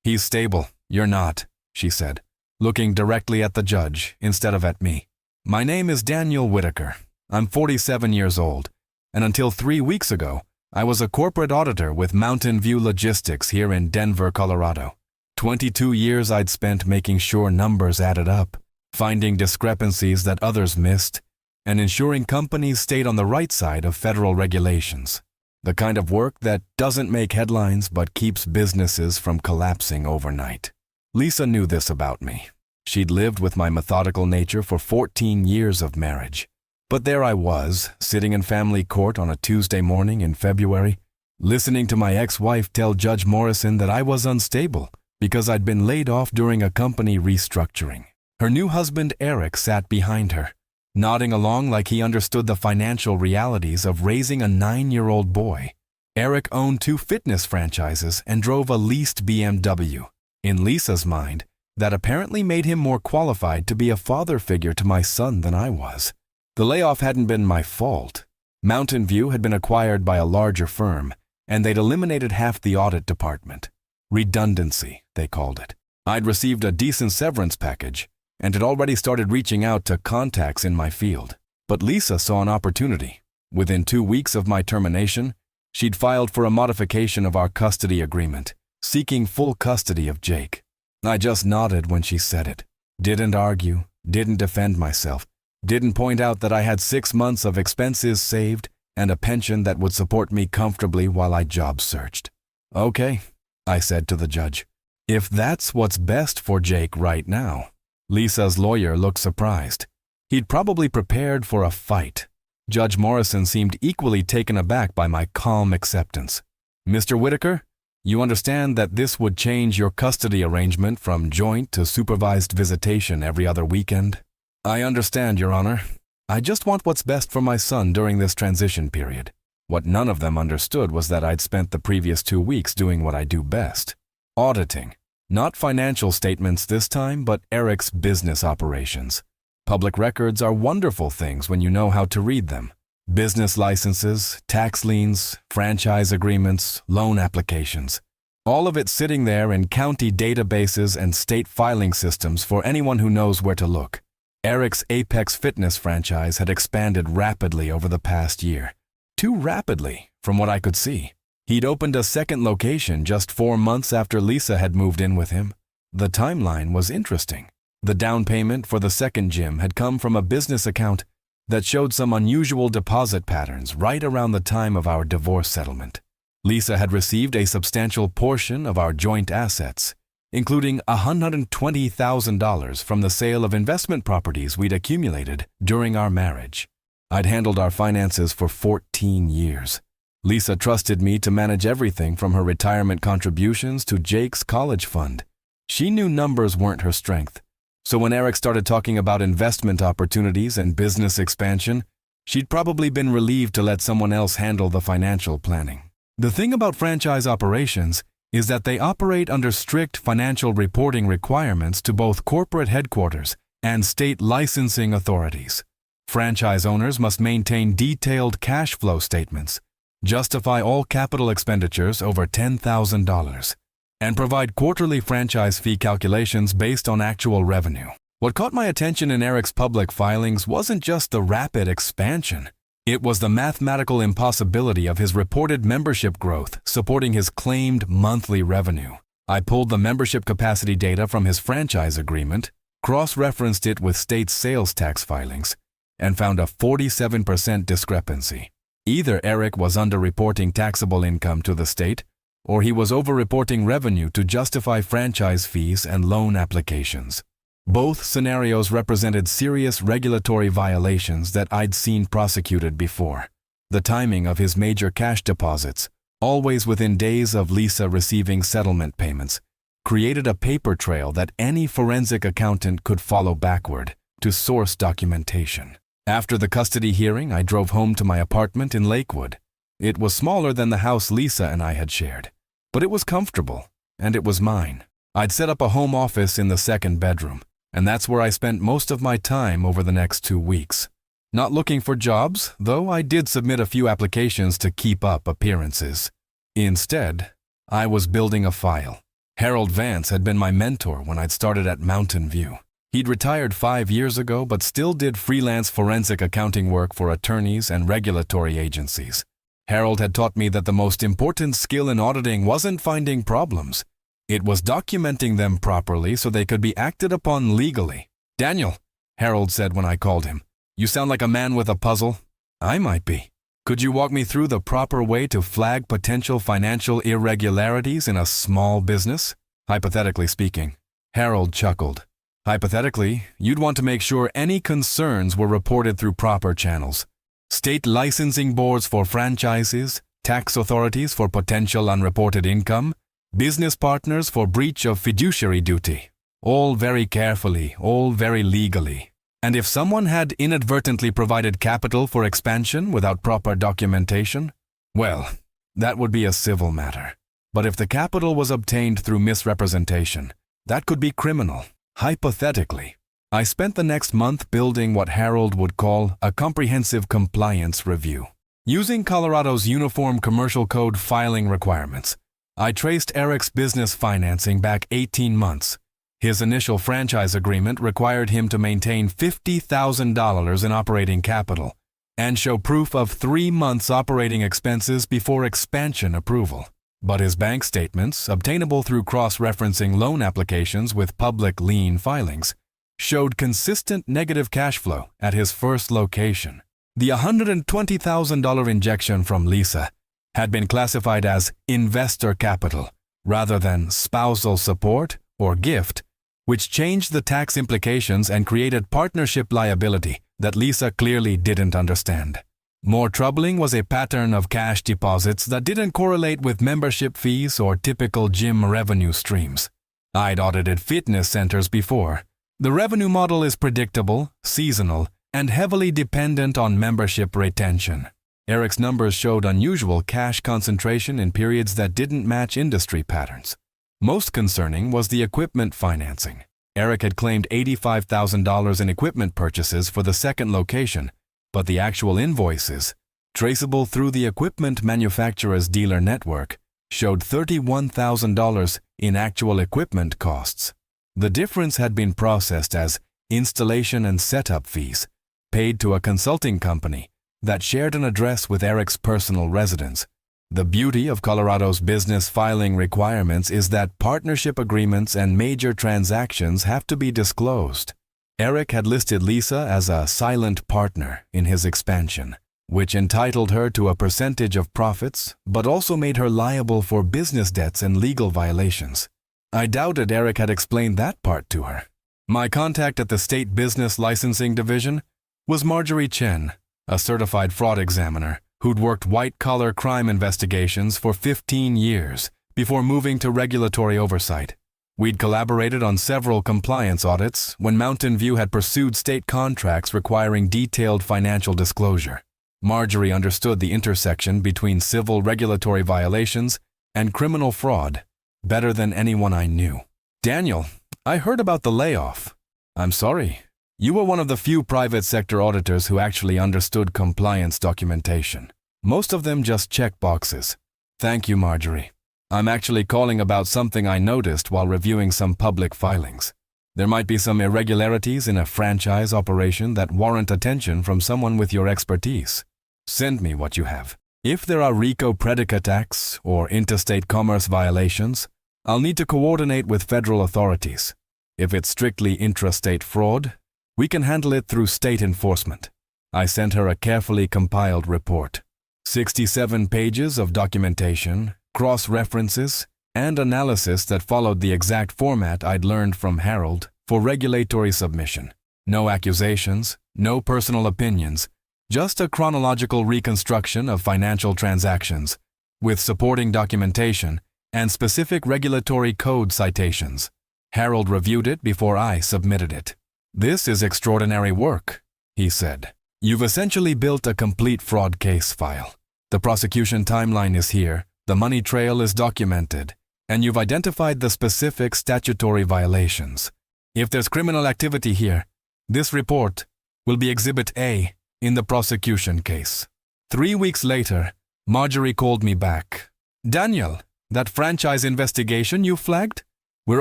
"He's stable, you're not," she said, looking directly at the judge instead of at me. "My name is Daniel Whitaker. I'm 47 years old, and until 3 weeks ago, I was a corporate auditor with Mountain View Logistics here in Denver, Colorado. 22 years I'd spent making sure numbers added up, finding discrepancies that others missed, and ensuring companies stayed on the right side of federal regulations. The kind of work that doesn't make headlines but keeps businesses from collapsing overnight." Lisa knew this about me. She'd lived with my methodical nature for 14 years of marriage. But there I was, sitting in family court on a Tuesday morning in February, listening to my ex-wife tell Judge Morrison that I was unstable because I'd been laid off during a company restructuring. Her new husband, Eric, sat behind her, nodding along like he understood the financial realities of raising a 9-year-old boy. Eric owned 2 fitness franchises and drove a leased BMW. In Lisa's mind, that apparently made him more qualified to be a father figure to my son than I was. The layoff hadn't been my fault. Mountain View had been acquired by a larger firm, and they'd eliminated half the audit department. Redundancy, they called it. I'd received a decent severance package, and had already started reaching out to contacts in my field. But Lisa saw an opportunity. Within 2 weeks of my termination, she'd filed for a modification of our custody agreement, seeking full custody of Jake. I just nodded when she said it. Didn't argue, didn't defend myself, didn't point out that I had 6 months of expenses saved and a pension that would support me comfortably while I job searched. "Okay," I said to the judge, "if that's what's best for Jake right now." Lisa's lawyer looked surprised. He'd probably prepared for a fight. Judge Morrison seemed equally taken aback by my calm acceptance. "Mr. Whitaker, you understand that this would change your custody arrangement from joint to supervised visitation every other weekend?" "I understand, Your Honor. I just want what's best for my son during this transition period." What none of them understood was that I'd spent the previous 2 weeks doing what I do best. Auditing. Not financial statements this time, but Eric's business operations. Public records are wonderful things when you know how to read them. Business licenses, tax liens, franchise agreements, loan applications. All of it sitting there in county databases and state filing systems for anyone who knows where to look. Eric's Apex Fitness franchise had expanded rapidly over the past year. Too rapidly, from what I could see. He'd opened a second location just 4 months after Lisa had moved in with him. The timeline was interesting. The down payment for the second gym had come from a business account that showed some unusual deposit patterns right around the time of our divorce settlement. Lisa had received a substantial portion of our joint assets, including $120,000 from the sale of investment properties we'd accumulated during our marriage. I'd handled our finances for 14 years. Lisa trusted me to manage everything from her retirement contributions to Jake's college fund. She knew numbers weren't her strength, so when Eric started talking about investment opportunities and business expansion, she'd probably been relieved to let someone else handle the financial planning. The thing about franchise operations is that they operate under strict financial reporting requirements to both corporate headquarters and state licensing authorities. Franchise owners must maintain detailed cash flow statements, justify all capital expenditures over $10,000, and provide quarterly franchise fee calculations based on actual revenue. What caught my attention in Eric's public filings wasn't just the rapid expansion. It was the mathematical impossibility of his reported membership growth supporting his claimed monthly revenue. I pulled the membership capacity data from his franchise agreement, cross-referenced it with state sales tax filings, and found a 47% discrepancy. Either Eric was underreporting taxable income to the state, or he was overreporting revenue to justify franchise fees and loan applications. Both scenarios represented serious regulatory violations that I'd seen prosecuted before. The timing of his major cash deposits, always within days of Lisa receiving settlement payments, created a paper trail that any forensic accountant could follow backward to source documentation. After the custody hearing, I drove home to my apartment in Lakewood. It was smaller than the house Lisa and I had shared, but it was comfortable, and it was mine. I'd set up a home office in the second bedroom, and that's where I spent most of my time over the next 2 weeks. Not looking for jobs, though I did submit a few applications to keep up appearances. Instead, I was building a file, Harold Vance had been my mentor when I'd started at Mountain View. He'd retired 5 years ago but still did freelance forensic accounting work for attorneys and regulatory agencies. Harold had taught me that the most important skill in auditing wasn't finding problems. It was documenting them properly so they could be acted upon legally. "Daniel," Harold said when I called him, "you sound like a man with a puzzle." "I might be. Could you walk me through the proper way to flag potential financial irregularities in a small business?" Hypothetically speaking. Harold chuckled. "Hypothetically, you'd want to make sure any concerns were reported through proper channels. State licensing boards for franchises, tax authorities for potential unreported income, business partners for breach of fiduciary duty. All very carefully, all very legally. And if someone had inadvertently provided capital for expansion without proper documentation, well, that would be a civil matter. But if the capital was obtained through misrepresentation, that could be criminal. Hypothetically, I spent the next month building what Harold would call a comprehensive compliance review. Using Colorado's Uniform Commercial Code filing requirements, I traced Eric's business financing back 18 months. His initial franchise agreement required him to maintain $50,000 in operating capital and show proof of 3 months operating expenses before expansion approval. But his bank statements, obtainable through cross-referencing loan applications with public lien filings, showed consistent negative cash flow at his first location. The $120,000 injection from Lisa had been classified as investor capital rather than spousal support or gift, which changed the tax implications and created partnership liability that Lisa clearly didn't understand. More troubling was a pattern of cash deposits that didn't correlate with membership fees or typical gym revenue streams. I'd audited fitness centers before. The revenue model is predictable, seasonal, and heavily dependent on membership retention. Eric's numbers showed unusual cash concentration in periods that didn't match industry patterns. Most concerning was the equipment financing. Eric had claimed $85,000 in equipment purchases for the second location, but the actual invoices, traceable through the equipment manufacturer's dealer network, showed $31,000 in actual equipment costs. The difference had been processed as installation and setup fees, paid to a consulting company that shared an address with Eric's personal residence. The beauty of Colorado's business filing requirements is that partnership agreements and major transactions have to be disclosed. Eric had listed Lisa as a silent partner in his expansion, which entitled her to a percentage of profits, but also made her liable for business debts and legal violations. I doubted Eric had explained that part to her. My contact at the State Business Licensing Division was Marjorie Chen, a certified fraud examiner who'd worked white-collar crime investigations for 15 years before moving to regulatory oversight. We'd collaborated on several compliance audits when Mountain View had pursued state contracts requiring detailed financial disclosure. Marjorie understood the intersection between civil regulatory violations and criminal fraud better than anyone I knew. "Daniel, I heard about the layoff." "I'm sorry. You were one of the few private sector auditors who actually understood compliance documentation. Most of them just check boxes." "Thank you, Marjorie. I'm actually calling about something I noticed while reviewing some public filings. There might be some irregularities in a franchise operation that warrant attention from someone with your expertise. Send me what you have. If there are RICO predicate acts or interstate commerce violations, I'll need to coordinate with federal authorities. If it's strictly intrastate fraud, we can handle it through state enforcement." I sent her a carefully compiled report. 67 pages of documentation, cross-references, and analysis that followed the exact format I'd learned from Harold for regulatory submission. No accusations, no personal opinions, just a chronological reconstruction of financial transactions, with supporting documentation and specific regulatory code citations. Harold reviewed it before I submitted it. "This is extraordinary work," he said. "You've essentially built a complete fraud case file. The prosecution timeline is here, the money trail is documented, and you've identified the specific statutory violations. If there's criminal activity here, this report will be Exhibit A in the prosecution case." 3 weeks later, Marjorie called me back. "Daniel, that franchise investigation you flagged? We're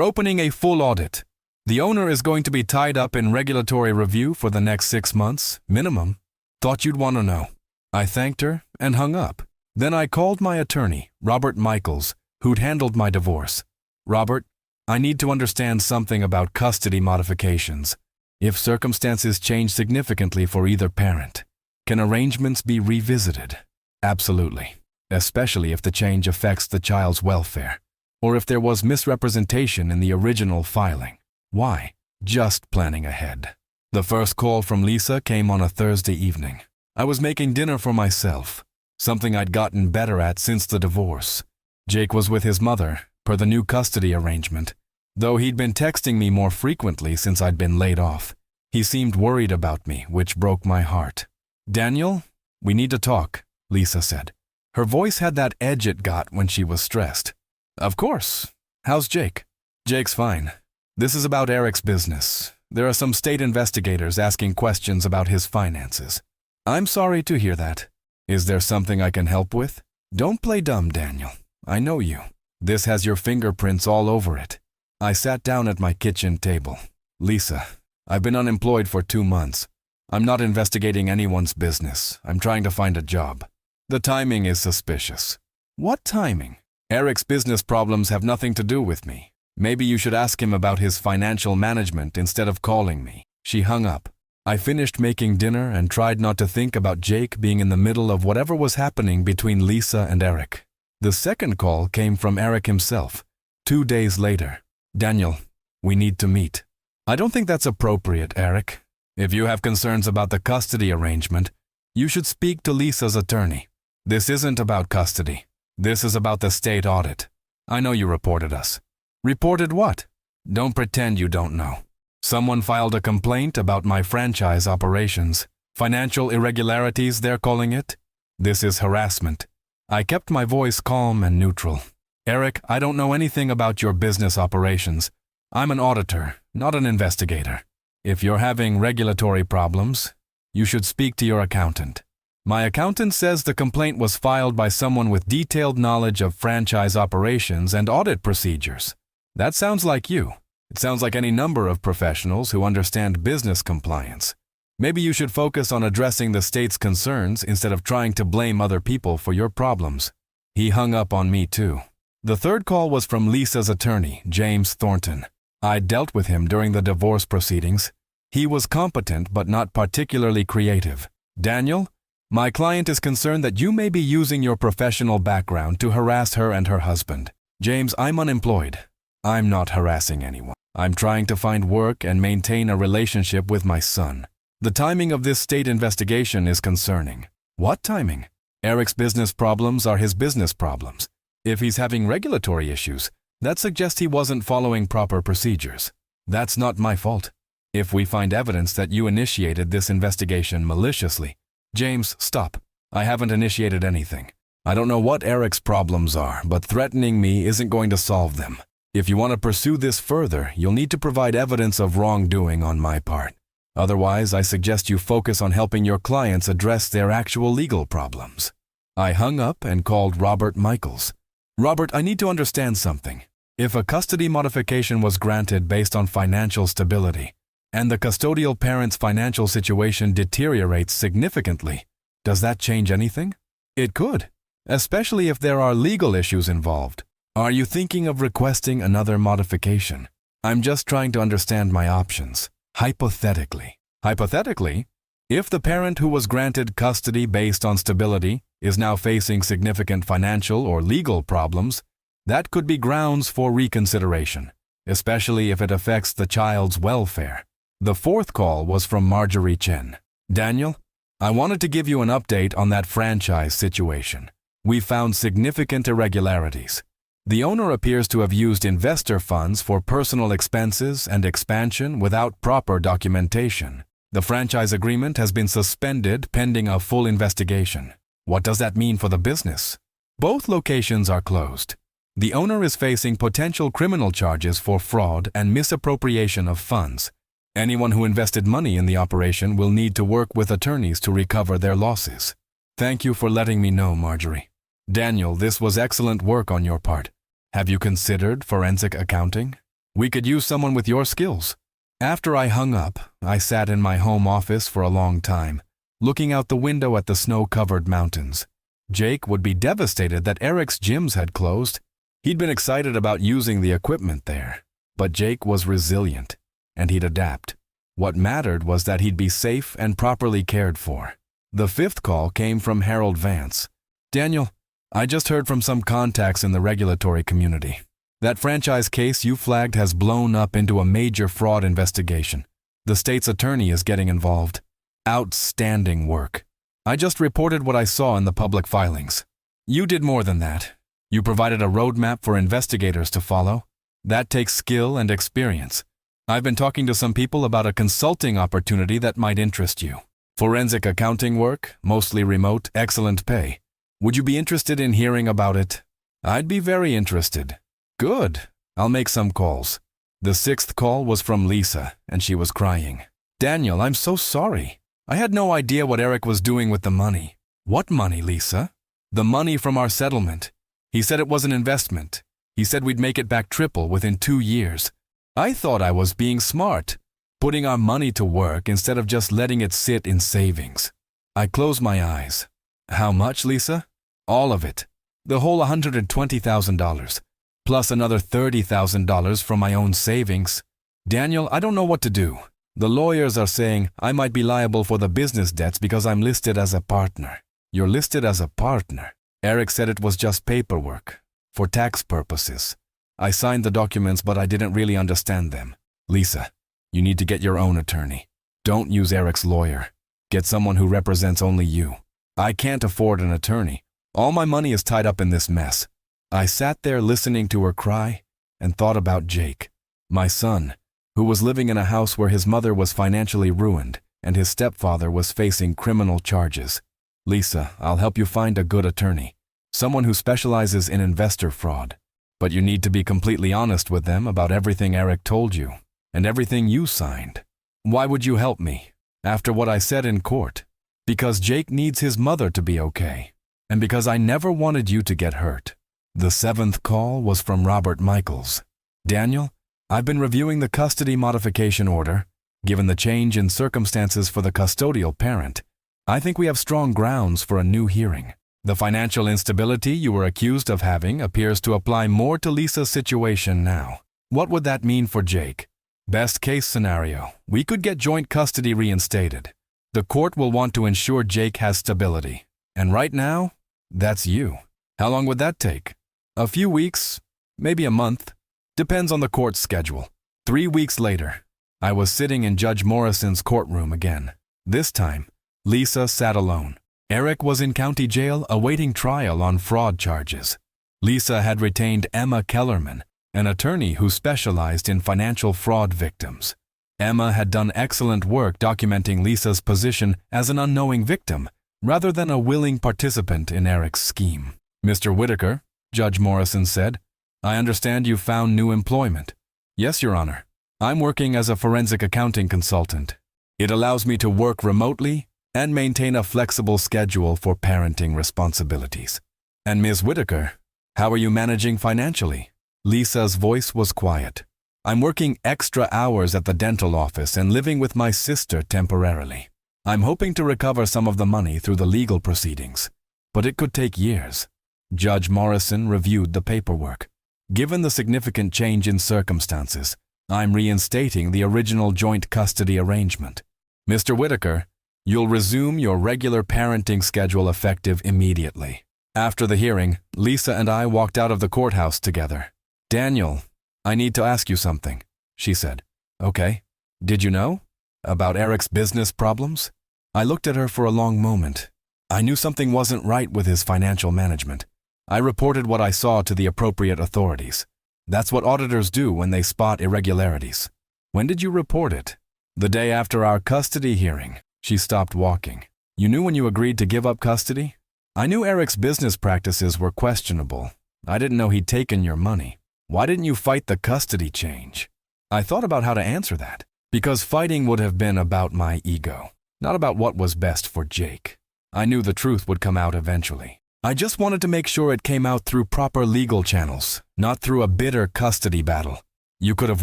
opening a full audit. The owner is going to be tied up in regulatory review for the next 6 months, minimum. Thought you'd want to know. I thanked her and hung up. Then I called my attorney, Robert Michaels, who'd handled my divorce. Robert, I need to understand something about custody modifications. If circumstances change significantly for either parent, can arrangements be revisited? Absolutely, especially if the change affects the child's welfare, or if there was misrepresentation in the original filing. Why? Just planning ahead. The first call from Lisa came on a Thursday evening. I was making dinner for myself, something I'd gotten better at since the divorce. Jake was with his mother, per the new custody arrangement. Though he'd been texting me more frequently since I'd been laid off, he seemed worried about me, which broke my heart. Daniel, we need to talk, Lisa said. Her voice had that edge it got when she was stressed. Of course. How's Jake? Jake's fine. This is about Eric's business. There are some state investigators asking questions about his finances. I'm sorry to hear that. Is there something I can help with? Don't play dumb, Daniel. I know you. This has your fingerprints all over it. I sat down at my kitchen table. Lisa, I've been unemployed for 2 months. I'm not investigating anyone's business. I'm trying to find a job. The timing is suspicious. What timing? Eric's business problems have nothing to do with me. Maybe you should ask him about his financial management instead of calling me. She hung up. I finished making dinner and tried not to think about Jake being in the middle of whatever was happening between Lisa and Eric. The second call came from Eric himself, 2 days later. Daniel, we need to meet. I don't think that's appropriate, Eric. If you have concerns about the custody arrangement, you should speak to Lisa's attorney. This isn't about custody. This is about the state audit. I know you reported us. Reported what? Don't pretend you don't know. Someone filed a complaint about my franchise operations. Financial irregularities, they're calling it. This is harassment. I kept my voice calm and neutral. Eric, I don't know anything about your business operations. I'm an auditor, not an investigator. If you're having regulatory problems, you should speak to your accountant. My accountant says the complaint was filed by someone with detailed knowledge of franchise operations and audit procedures. That sounds like you. It sounds like any number of professionals who understand business compliance. Maybe you should focus on addressing the state's concerns instead of trying to blame other people for your problems. He hung up on me too. The third call was from Lisa's attorney, James Thornton. I dealt with him during the divorce proceedings. He was competent but not particularly creative. Daniel, my client is concerned that you may be using your professional background to harass her and her husband. James, I'm unemployed. I'm not harassing anyone. I'm trying to find work and maintain a relationship with my son. The timing of this state investigation is concerning. What timing? Eric's business problems are his business problems. If he's having regulatory issues, that suggests he wasn't following proper procedures. That's not my fault. If we find evidence that you initiated this investigation maliciously, James, stop. I haven't initiated anything. I don't know what Eric's problems are, but threatening me isn't going to solve them. If you want to pursue this further, you'll need to provide evidence of wrongdoing on my part. Otherwise, I suggest you focus on helping your clients address their actual legal problems. I hung up and called Robert Michaels. Robert, I need to understand something. If a custody modification was granted based on financial stability, and the custodial parent's financial situation deteriorates significantly, does that change anything? It could, especially if there are legal issues involved. Are you thinking of requesting another modification? I'm just trying to understand my options. Hypothetically. Hypothetically, if the parent who was granted custody based on stability is now facing significant financial or legal problems, that could be grounds for reconsideration, especially if it affects the child's welfare. The fourth call was from Marjorie Chen. Daniel, I wanted to give you an update on that franchise situation. We found significant irregularities. The owner appears to have used investor funds for personal expenses and expansion without proper documentation. The franchise agreement has been suspended pending a full investigation. What does that mean for the business? Both locations are closed. The owner is facing potential criminal charges for fraud and misappropriation of funds. Anyone who invested money in the operation will need to work with attorneys to recover their losses. Thank you for letting me know, Marjorie. Daniel, this was excellent work on your part. Have you considered forensic accounting? We could use someone with your skills. After I hung up, I sat in my home office for a long time, looking out the window at the snow-covered mountains. Jake would be devastated that Eric's gyms had closed. He'd been excited about using the equipment there. But Jake was resilient, and he'd adapt. What mattered was that he'd be safe and properly cared for. The fifth call came from Harold Vance. Daniel, I just heard from some contacts in the regulatory community. That franchise case you flagged has blown up into a major fraud investigation. The state's attorney is getting involved. Outstanding work. I just reported what I saw in the public filings. You did more than that. You provided a roadmap for investigators to follow. That takes skill and experience. I've been talking to some people about a consulting opportunity that might interest you. Forensic accounting work, mostly remote, excellent pay. Would you be interested in hearing about it? I'd be very interested. Good. I'll make some calls. The sixth call was from Lisa, and she was crying. Daniel, I'm so sorry. I had no idea what Eric was doing with the money. What money, Lisa? The money from our settlement. He said it was an investment. He said we'd make it back triple within 2 years. I thought I was being smart, putting our money to work instead of just letting it sit in savings. I closed my eyes. How much, Lisa? All of it. The whole $120,000. Plus another $30,000 from my own savings. Daniel, I don't know what to do. The lawyers are saying I might be liable for the business debts because I'm listed as a partner. You're listed as a partner. Eric said it was just paperwork, for tax purposes. I signed the documents, but I didn't really understand them. Lisa, you need to get your own attorney. Don't use Eric's lawyer. Get someone who represents only you. I can't afford an attorney. All my money is tied up in this mess. I sat there listening to her cry and thought about Jake, my son, who was living in a house where his mother was financially ruined and his stepfather was facing criminal charges. Lisa, I'll help you find a good attorney, someone who specializes in investor fraud. But you need to be completely honest with them about everything Eric told you and everything you signed. Why would you help me? After what I said in court. Because Jake needs his mother to be okay. And because I never wanted you to get hurt. The seventh call was from Robert Michaels. Daniel, I've been reviewing the custody modification order. Given the change in circumstances for the custodial parent, I think we have strong grounds for a new hearing. The financial instability you were accused of having appears to apply more to Lisa's situation now. What would that mean for Jake? Best case scenario, we could get joint custody reinstated. The court will want to ensure Jake has stability. And right now, that's you. How long would that take? A few weeks, maybe a month. Depends on the court's schedule. 3 weeks later, I was sitting in Judge Morrison's courtroom again. This time, Lisa sat alone. Eric was in county jail awaiting trial on fraud charges. Lisa had retained Emma Kellerman, an attorney who specialized in financial fraud victims. Emma had done excellent work documenting Lisa's position as an unknowing victim rather than a willing participant in Eric's scheme. Mr. Whitaker, Judge Morrison said, I understand you found new employment. Yes, Your Honor. I'm working as a forensic accounting consultant. It allows me to work remotely and maintain a flexible schedule for parenting responsibilities. And Ms. Whitaker, how are you managing financially? Lisa's voice was quiet. I'm working extra hours at the dental office and living with my sister temporarily. I'm hoping to recover some of the money through the legal proceedings, but it could take years. Judge Morrison reviewed the paperwork. Given the significant change in circumstances, I'm reinstating the original joint custody arrangement. Mr. Whitaker, you'll resume your regular parenting schedule effective immediately. After the hearing, Lisa and I walked out of the courthouse together. Daniel, I need to ask you something, she said. Okay. Did you know? About Eric's business problems? I looked at her for a long moment. I knew something wasn't right with his financial management. I reported what I saw to the appropriate authorities. That's what auditors do when they spot irregularities. When did you report it? The day after our custody hearing. She stopped walking. You knew when you agreed to give up custody? I knew Eric's business practices were questionable. I didn't know he'd taken your money. Why didn't you fight the custody change? I thought about how to answer that. Because fighting would have been about my ego, not about what was best for Jake. I knew the truth would come out eventually. I just wanted to make sure it came out through proper legal channels, not through a bitter custody battle. You could have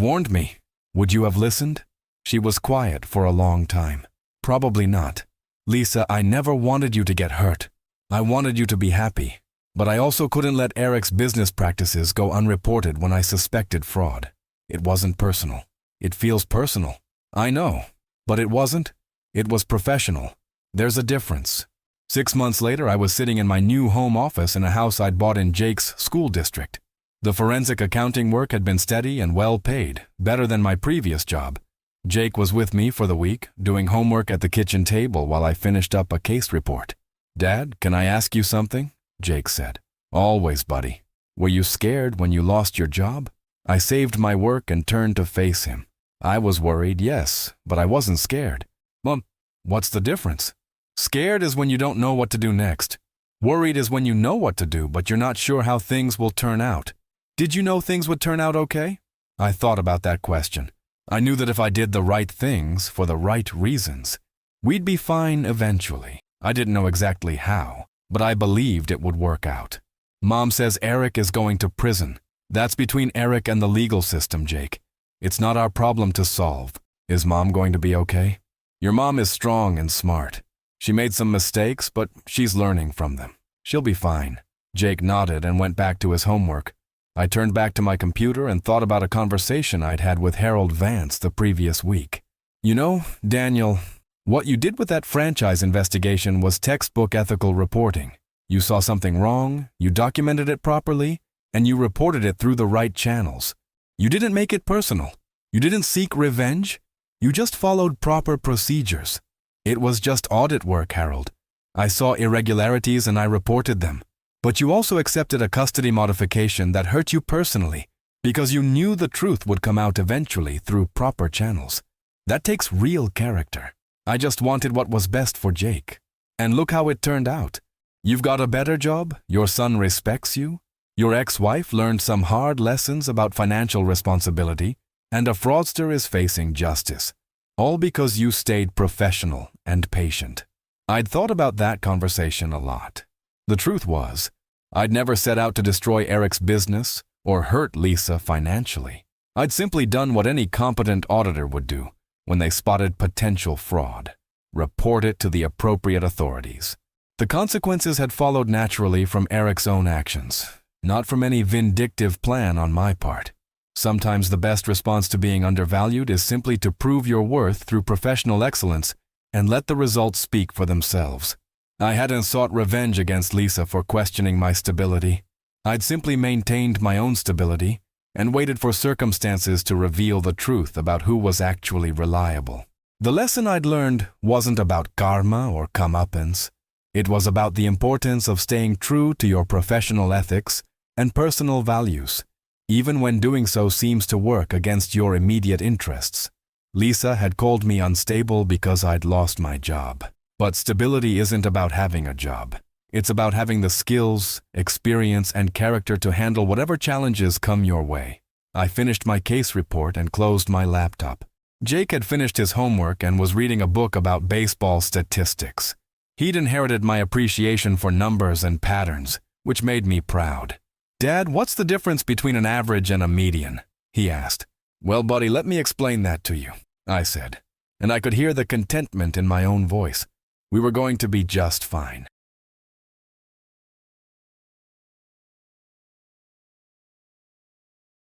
warned me. Would you have listened? She was quiet for a long time. Probably not. Lisa, I never wanted you to get hurt. I wanted you to be happy. But I also couldn't let Eric's business practices go unreported when I suspected fraud. It wasn't personal. It feels personal. I know. But it wasn't. It was professional. There's a difference. 6 months later, I was sitting in my new home office in a house I'd bought in Jake's school district. The forensic accounting work had been steady and well paid, better than my previous job. Jake was with me for the week, doing homework at the kitchen table while I finished up a case report. Dad, can I ask you something? Jake said. Always, buddy. Were you scared when you lost your job? I saved my work and turned to face him. I was worried, yes, but I wasn't scared. Mom, what's the difference? Scared is when you don't know what to do next. Worried is when you know what to do, but you're not sure how things will turn out. Did you know things would turn out okay? I thought about that question. I knew that if I did the right things for the right reasons, we'd be fine eventually. I didn't know exactly how, but I believed it would work out. Mom says Eric is going to prison. That's between Eric and the legal system, Jake. It's not our problem to solve. Is Mom going to be okay? Your mom is strong and smart. She made some mistakes, but she's learning from them. She'll be fine. Jake nodded and went back to his homework. I turned back to my computer and thought about a conversation I'd had with Harold Vance the previous week. You know, Daniel, what you did with that franchise investigation was textbook ethical reporting. You saw something wrong, you documented it properly, and you reported it through the right channels. You didn't make it personal. You didn't seek revenge. You just followed proper procedures. It was just audit work, Harold. I saw irregularities and I reported them. But you also accepted a custody modification that hurt you personally because you knew the truth would come out eventually through proper channels. That takes real character. I just wanted what was best for Jake. And look how it turned out. You've got a better job, your son respects you, your ex-wife learned some hard lessons about financial responsibility, and a fraudster is facing justice. All because you stayed professional and patient. I'd thought about that conversation a lot. The truth was, I'd never set out to destroy Eric's business or hurt Lisa financially. I'd simply done what any competent auditor would do when they spotted potential fraud. Report it to the appropriate authorities. The consequences had followed naturally from Eric's own actions, not from any vindictive plan on my part. Sometimes the best response to being undervalued is simply to prove your worth through professional excellence and let the results speak for themselves. I hadn't sought revenge against Lisa for questioning my stability. I'd simply maintained my own stability and waited for circumstances to reveal the truth about who was actually reliable. The lesson I'd learned wasn't about karma or comeuppance. It was about the importance of staying true to your professional ethics and personal values, even when doing so seems to work against your immediate interests. Lisa had called me unstable because I'd lost my job. But stability isn't about having a job. It's about having the skills, experience, and character to handle whatever challenges come your way. I finished my case report and closed my laptop. Jake had finished his homework and was reading a book about baseball statistics. He'd inherited my appreciation for numbers and patterns, which made me proud. Dad, what's the difference between an average and a median? He asked. Well, buddy, let me explain that to you, I said, and I could hear the contentment in my own voice. We were going to be just fine.